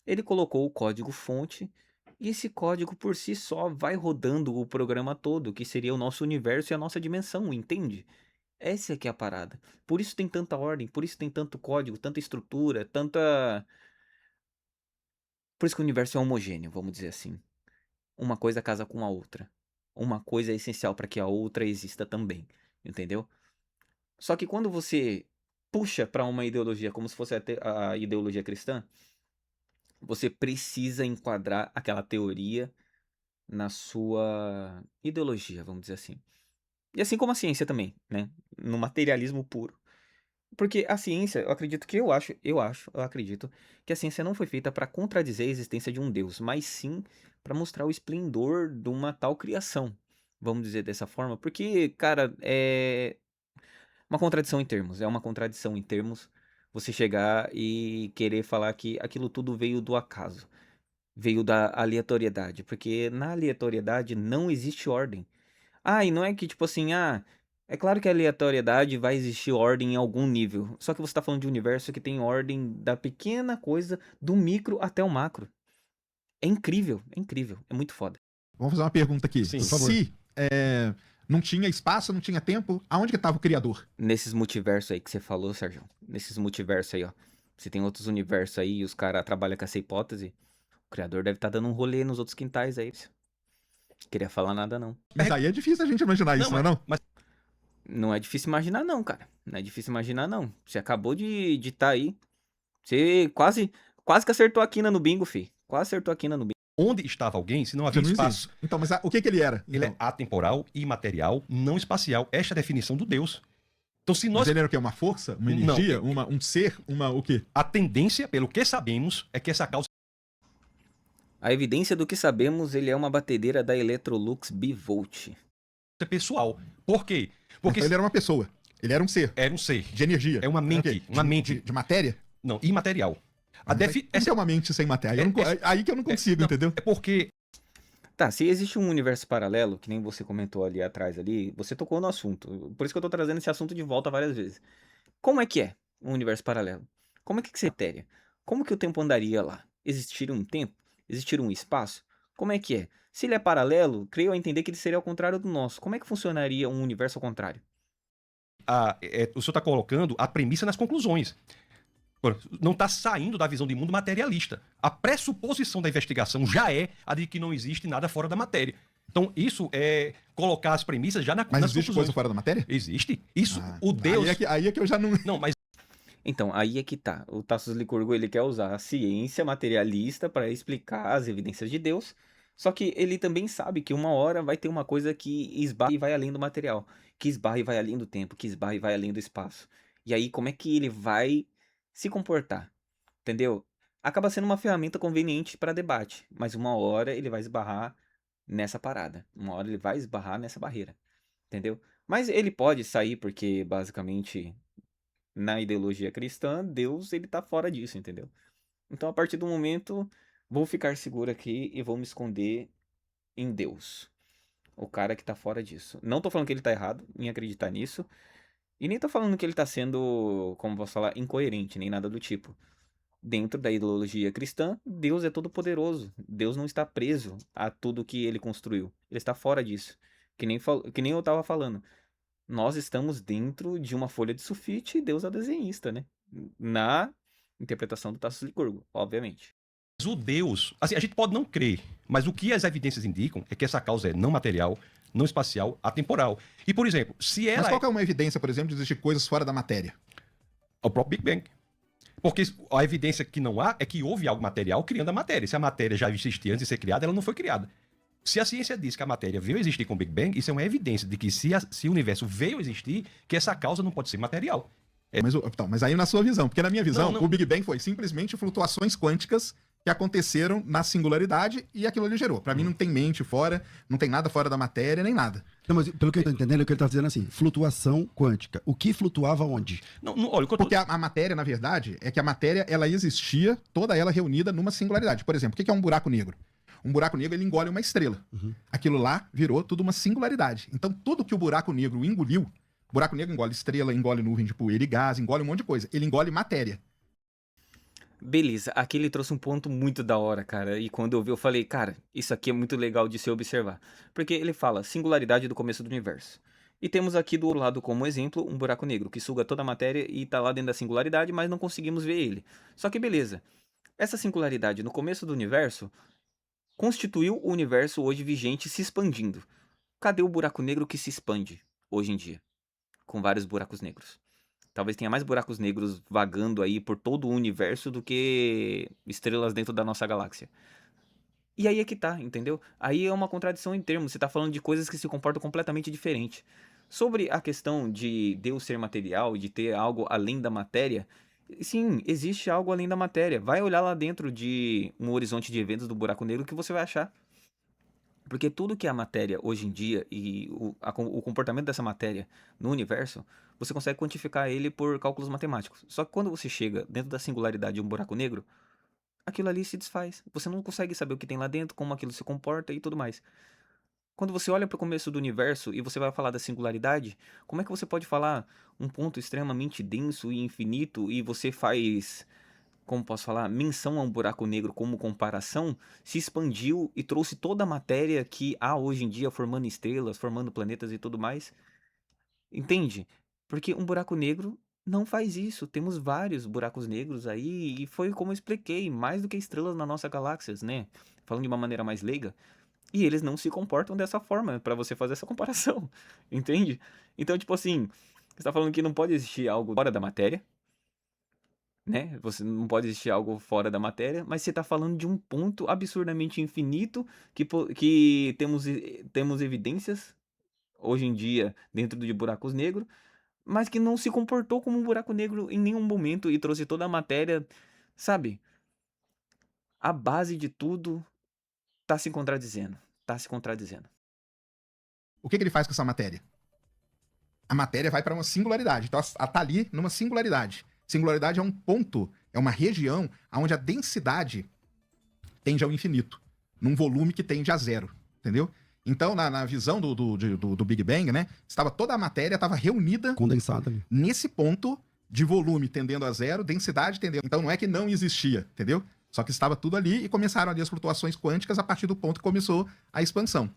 Ele colocou o código-fonte e esse código por si só vai rodando o programa todo, que seria o nosso universo e a nossa dimensão, entende? Essa é que é a parada. Por isso tem tanta ordem, por isso tem tanto código, tanta estrutura, tanta. Por isso que o universo é homogêneo, vamos dizer assim. Uma coisa casa com a outra. Uma coisa é essencial para que a outra exista também, entendeu? Só que quando você puxa para uma ideologia como se fosse a ideologia cristã, você precisa enquadrar aquela teoria na sua ideologia, vamos dizer assim. E assim como a ciência também, né? No materialismo puro. Porque a ciência, eu acredito que a ciência não foi feita para contradizer a existência de um Deus, mas sim para mostrar o esplendor de uma tal criação. Vamos dizer dessa forma, porque, cara, é uma contradição em termos. É uma contradição em termos você chegar e querer falar que aquilo tudo veio do acaso, veio da aleatoriedade, porque na aleatoriedade não existe ordem. Ah, e não é que tipo assim, é claro que a aleatoriedade vai existir ordem em algum nível. Só que você tá falando de um universo que tem ordem da pequena coisa, do micro até o macro. É incrível, é muito foda. Vamos fazer uma pergunta aqui. Sim. Por favor. Se não tinha espaço, não tinha tempo, aonde que estava o criador? Nesses multiversos aí que você falou, Sérgio, nesses multiversos aí, ó. Você tem outros universos aí e os caras trabalham com essa hipótese. O criador deve estar dando um rolê nos outros quintais aí. Queria falar nada, não. Mas aí é difícil a gente imaginar isso, não é não? Mas Não é difícil imaginar, não, cara. Não é difícil imaginar, não. Você acabou de estar aí. Você quase que acertou a quina no bingo, fi. Quase acertou a quina no bingo. onde estava alguém se não havia Porque não espaço? existe. Então, mas o que ele era? Ele é Então, atemporal, imaterial, não espacial. Esta é a definição do Deus. Então, se mas nós. ele era o quê? Uma força? Uma Não. energia? Um ser? O quê? A tendência, pelo que sabemos, é que essa causa A evidência do que sabemos, ele é uma batedeira da Electrolux Bivolt. é pessoal. Por quê? Porque Então ele era uma pessoa. Ele era um ser era um ser. de energia. É uma Era o mente. quê? Uma mente. De matéria? Não, imaterial. A Como que é uma mente sem matéria? Eu não co- aí que eu não consigo, não, entendeu? É porque Tá, se existe um universo paralelo, que nem você comentou ali atrás ali, você tocou no assunto. Por isso que eu tô trazendo esse assunto de volta várias vezes. Como é que é um universo paralelo? Como é que é matéria? Como que o tempo andaria lá? Existiria um tempo? Existiria um espaço? Como é que é? Se ele é paralelo, creio a entender que ele seria ao contrário do nosso. Como é que funcionaria um universo ao contrário? o senhor está colocando a premissa nas conclusões. Não está saindo da visão de mundo materialista. A pressuposição da investigação já é a de que não existe nada fora da matéria. Então, isso é colocar as premissas já Mas nas existe conclusões. coisa fora da matéria? Existe. Isso, o Deus. Aí é que eu já não. Não, mas Então, aí é que tá. O Tasso Licurgo, ele quer usar a ciência materialista para explicar as evidências de Deus, só que ele também sabe que uma hora vai ter uma coisa que esbarra e vai além do material, que esbarra e vai além do tempo, que esbarra e vai além do espaço. E aí, como é que ele vai se comportar? Entendeu? Acaba sendo uma ferramenta conveniente para debate, mas uma hora ele vai esbarrar nessa parada. Uma hora ele vai esbarrar nessa barreira. Entendeu? Mas ele pode sair porque, basicamente, na ideologia cristã, Deus ele tá fora disso, entendeu? Então, a partir do momento, vou ficar seguro aqui e vou me esconder em Deus. O cara que tá fora disso. Não tô falando que ele tá errado em acreditar nisso. E nem tô falando que ele tá sendo, como posso falar, incoerente, nem nada do tipo. Dentro da ideologia cristã, Deus é todo poderoso. Deus não está preso a tudo que ele construiu. Ele está fora disso. Que nem eu tava falando. Nós estamos dentro de uma folha de sulfite e Deus é o desenhista, né? Na interpretação do Tasso Licurgo, obviamente. o Deus, assim, a gente pode não crer, mas o que as evidências indicam é que essa causa é não material, não espacial, atemporal. E, por exemplo, se Mas ela qual que é uma evidência, por exemplo, de existir coisas fora da matéria? o próprio Big Bang. Porque a evidência que não há é que houve algo material criando a matéria. Se a matéria já existia antes de ser criada, ela não foi criada. Se a ciência diz que a matéria veio existir com o Big Bang, isso é uma evidência de que se o universo veio existir, que essa causa não pode ser material. Mas aí na sua visão, porque na minha visão, Não. o Big Bang foi simplesmente flutuações quânticas que aconteceram na singularidade e aquilo ali gerou. Pra mim não tem mente fora, não tem nada fora da matéria, nem nada. Não, mas pelo que eu tô entendendo, é o que ele tá dizendo assim, flutuação quântica. O que flutuava onde? Olha, Porque a matéria, na verdade, é que a matéria, ela existia, toda ela reunida numa singularidade. Por exemplo, o que é um buraco negro? Um buraco negro, ele engole uma estrela. Aquilo lá virou tudo uma singularidade. Então, tudo que o buraco negro engoliu, o buraco negro engole estrela, engole nuvem de poeira e gás, engole um monte de coisa. Ele engole matéria. Beleza, aqui ele trouxe um ponto muito da hora, cara. E quando eu vi, eu falei, cara, isso aqui é muito legal de se observar. Porque ele fala singularidade do começo do universo. E temos aqui do outro lado, como exemplo, um buraco negro que suga toda a matéria e tá lá dentro da singularidade, mas não conseguimos ver ele. Só que beleza, essa singularidade no começo do universo constituiu o universo hoje vigente se expandindo. Cadê o buraco negro que se expande hoje em dia? Com vários buracos negros. Talvez tenha mais buracos negros vagando aí por todo o universo do que estrelas dentro da nossa galáxia. E aí é que tá, entendeu? Aí é uma contradição em termos. Você tá falando de coisas que se comportam completamente diferente. Sobre a questão de Deus ser material, de ter algo além da matéria, sim, existe algo além da matéria. Vai olhar lá dentro de um horizonte de eventos do buraco negro que você vai achar. Porque tudo que é a matéria hoje em dia e o comportamento dessa matéria no universo, você consegue quantificar ele por cálculos matemáticos. Só que quando você chega dentro da singularidade de um buraco negro, aquilo ali se desfaz. Você não consegue saber o que tem lá dentro, como aquilo se comporta e tudo mais. Quando você olha para o começo do universo e você vai falar da singularidade, como é que você pode falar um ponto extremamente denso e infinito e você faz, como posso falar, menção a um buraco negro como comparação, se expandiu e trouxe toda a matéria que há hoje em dia formando estrelas, formando planetas e tudo mais? Entende? Porque um buraco negro não faz isso. Temos vários buracos negros aí e foi como eu expliquei, mais do que estrelas na nossa galáxia, né? Falando de uma maneira mais leiga. E eles não se comportam dessa forma para você fazer essa comparação, entende? Então, tipo assim, você tá falando que não pode existir algo fora da matéria, né? Você não pode existir algo fora da matéria, mas você tá falando de um ponto absurdamente infinito que temos evidências hoje em dia dentro de buracos negros, mas que não se comportou como um buraco negro em nenhum momento e trouxe toda a matéria, sabe? A base de tudo tá se contradizendo, tá se contradizendo. O que ele faz com essa matéria? A matéria vai para uma singularidade. Então, ela tá ali numa singularidade. Singularidade é um ponto, é uma região onde a densidade tende ao infinito, num volume que tende a zero, entendeu? Então, na visão do Big Bang, né, toda a matéria estava reunida Condensada ali. nesse ponto de volume tendendo a zero, densidade tendendo. Então, não é que não existia, entendeu? Só que estava tudo ali e começaram ali as flutuações quânticas a partir do ponto que começou a expansão.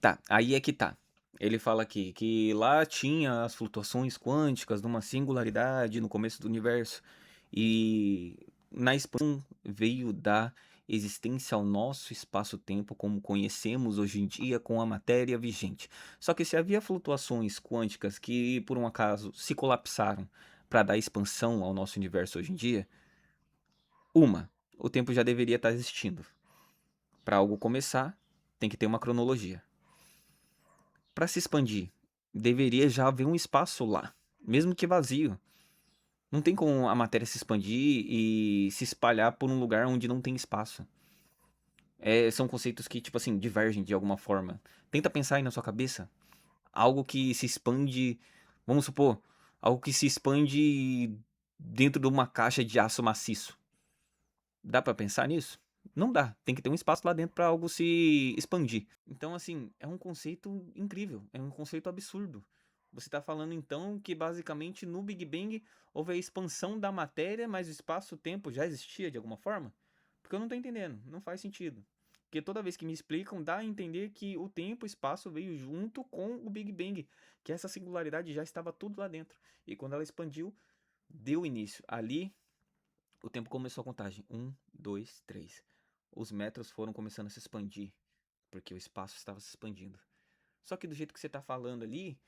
Tá, aí é que tá. Ele fala aqui que lá tinha as flutuações quânticas numa singularidade no começo do universo e na expansão veio da existência ao nosso espaço-tempo como conhecemos hoje em dia com a matéria vigente. Só que se havia flutuações quânticas que por um acaso se colapsaram para dar expansão ao nosso universo hoje em dia, o tempo já deveria estar existindo. Para algo começar, tem que ter uma cronologia. Para se expandir, deveria já haver um espaço lá, mesmo que vazio. Não tem como a matéria se expandir e se espalhar por um lugar onde não tem espaço. São conceitos que, tipo assim, divergem de alguma forma. Tenta pensar aí na sua cabeça. Algo que se expande, vamos supor, algo que se expande dentro de uma caixa de aço maciço. Dá pra pensar nisso? Não dá. Tem que ter um espaço lá dentro pra algo se expandir. Então, assim, é um conceito incrível. É um conceito absurdo. Você tá falando, então, que basicamente no Big Bang houve a expansão da matéria, mas o espaço-tempo já existia de alguma forma? Porque eu não tô entendendo. Não faz sentido. Porque toda vez que me explicam, dá a entender que o tempo e o espaço veio junto com o Big Bang. Que essa singularidade já estava tudo lá dentro. E quando ela expandiu, deu início. Ali O tempo começou a contagem. 1, 2, 3. Os metros foram começando a se expandir, porque o espaço estava se expandindo. Só que do jeito que você tá falando ali,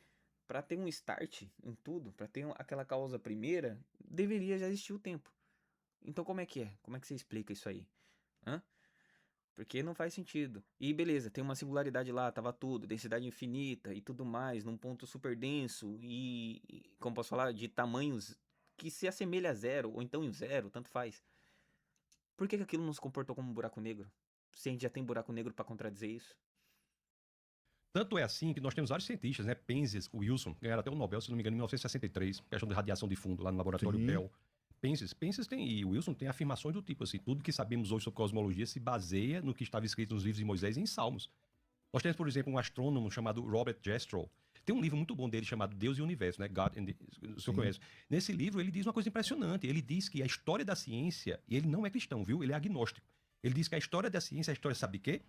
para ter um start em tudo, para ter aquela causa primeira, deveria já existir o tempo. Então como é que é? Como é que você explica isso aí? Hã? Porque não faz sentido. E beleza, tem uma singularidade lá, tava tudo, densidade infinita e tudo mais, num ponto super denso como posso falar, de tamanhos que se assemelha a zero, ou então em zero, tanto faz. Por que que aquilo não se comportou como um buraco negro? Se a gente já tem buraco negro para contradizer isso? Tanto é assim que nós temos vários cientistas, né? Penzias, Wilson, ganharam até o Nobel, se não me engano, em 1963, questão de radiação de fundo lá no laboratório Sim. Bell. Penzias e Wilson têm afirmações do tipo assim, tudo que sabemos hoje sobre cosmologia se baseia no que estava escrito nos livros de Moisés e em Salmos. Nós temos, por exemplo, um astrônomo chamado Robert Jastrow. Tem um livro muito bom dele chamado Deus e o Universo, né? God and the... O senhor conhece. Nesse livro ele diz uma coisa impressionante. Ele diz que a história da ciência, e ele não é cristão, viu? Ele é agnóstico. Ele diz que a história da ciência é a história, sabe de quê?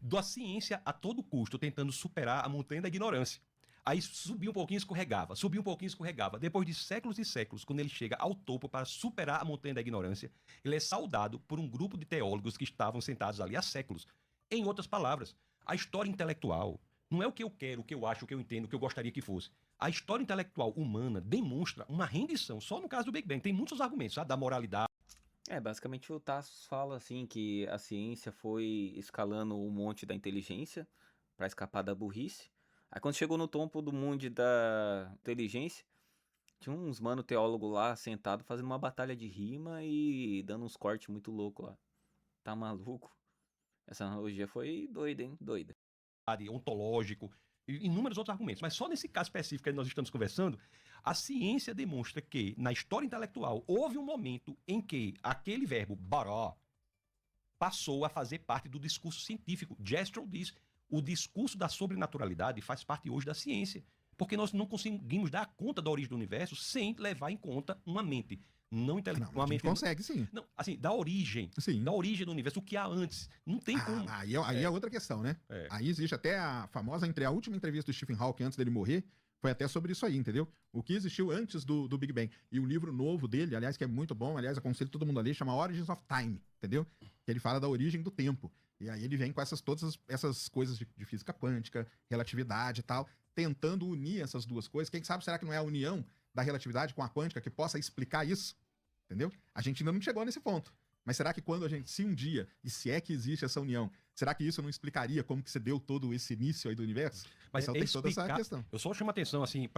Da ciência a todo custo, tentando superar a montanha da ignorância. Aí subia um pouquinho e escorregava, subia um pouquinho e escorregava. Depois de séculos e séculos, quando ele chega ao topo para superar a montanha da ignorância, ele é saudado por um grupo de teólogos que estavam sentados ali há séculos. Em outras palavras, a história intelectual não é o que eu quero, o que eu acho, o que eu entendo, o que eu gostaria que fosse. A história intelectual humana demonstra uma rendição, só no caso do Big Bang. Tem muitos argumentos, sabe? Da moralidade. Basicamente o Tassos fala assim que a ciência foi escalando o monte da inteligência para escapar da burrice. Aí quando chegou no topo do monte da inteligência, tinha uns mano teólogo lá sentado fazendo uma batalha de rima e dando uns cortes muito loucos lá. Tá maluco? Essa analogia foi doida, hein? Doida. Ontológico, e inúmeros outros argumentos. Mas só nesse caso específico que nós estamos conversando, a ciência demonstra que, na história intelectual, houve um momento em que aquele verbo bará passou a fazer parte do discurso científico. Jastrow diz, o discurso da sobrenaturalidade faz parte hoje da ciência, porque nós não conseguimos dar conta da origem do universo sem levar em conta uma mente. Não inteligente. Não, a gente consegue, sim. Não, assim, da origem. Sim. Da origem do universo, o que há antes. Não tem como. Aí é outra questão, né? É. Aí existe até a famosa, a última entrevista do Stephen Hawking antes dele morrer, foi até sobre isso aí, entendeu? O que existiu antes do Big Bang. E o livro novo dele, aliás, que é muito bom, aliás, aconselho todo mundo a ler, chama Origins of Time, entendeu? Que ele fala da origem do tempo. E aí ele vem com todas essas coisas de física quântica, relatividade e tal, tentando unir essas duas coisas. Quem sabe, será que não é a união da relatividade com a quântica que possa explicar isso? Entendeu? A gente ainda não chegou nesse ponto. Mas será que quando a gente, se um dia, e se é que existe essa união, será que isso não explicaria como que se deu todo esse início aí do universo? Mas então tem toda essa questão. Eu só chamo a atenção, assim,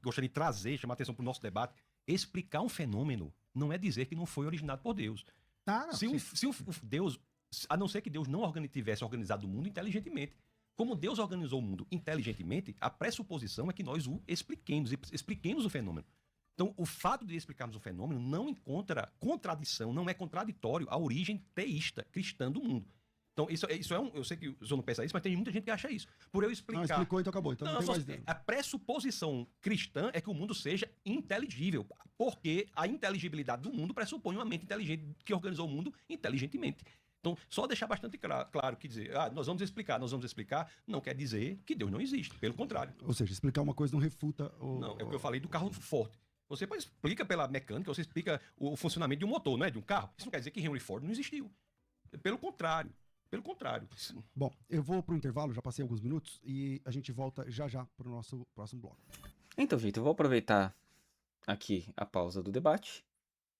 gostaria de trazer, chamar a atenção para o nosso debate. Explicar um fenômeno não é dizer que não foi originado por Deus. Ah, não, se Deus, a não ser que Deus não tivesse organizado o mundo inteligentemente. Como Deus organizou o mundo inteligentemente, a pressuposição é que nós o expliquemos o fenômeno. Então, o fato de explicarmos o fenômeno não encontra contradição, não é contraditório à origem teísta, cristã do mundo. Então, isso é um... Eu sei que o senhor não pensa isso, mas tem muita gente que acha isso. Por eu explicar... Não, explicou, então acabou. Então não tem mais... A pressuposição cristã é que o mundo seja inteligível, porque a inteligibilidade do mundo pressupõe uma mente inteligente que organizou o mundo inteligentemente. Então, só deixar bastante claro que dizer, nós vamos explicar, não quer dizer que Deus não existe, pelo contrário. Ou seja, explicar uma coisa não refuta... Não, é o que eu falei do carro forte. Você explica pela mecânica, você explica o funcionamento de um motor, não é? De um carro. Isso não quer dizer que Henry Ford não existiu. Pelo contrário. Bom, eu vou pro intervalo, já passei alguns minutos, e a gente volta já pro nosso próximo bloco. Então, gente, eu vou aproveitar aqui a pausa do debate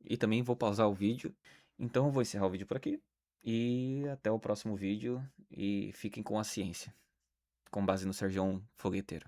e também vou pausar o vídeo. Então eu vou encerrar o vídeo por aqui e até o próximo vídeo e fiquem com a ciência, com base no Sergião Fogueteiro.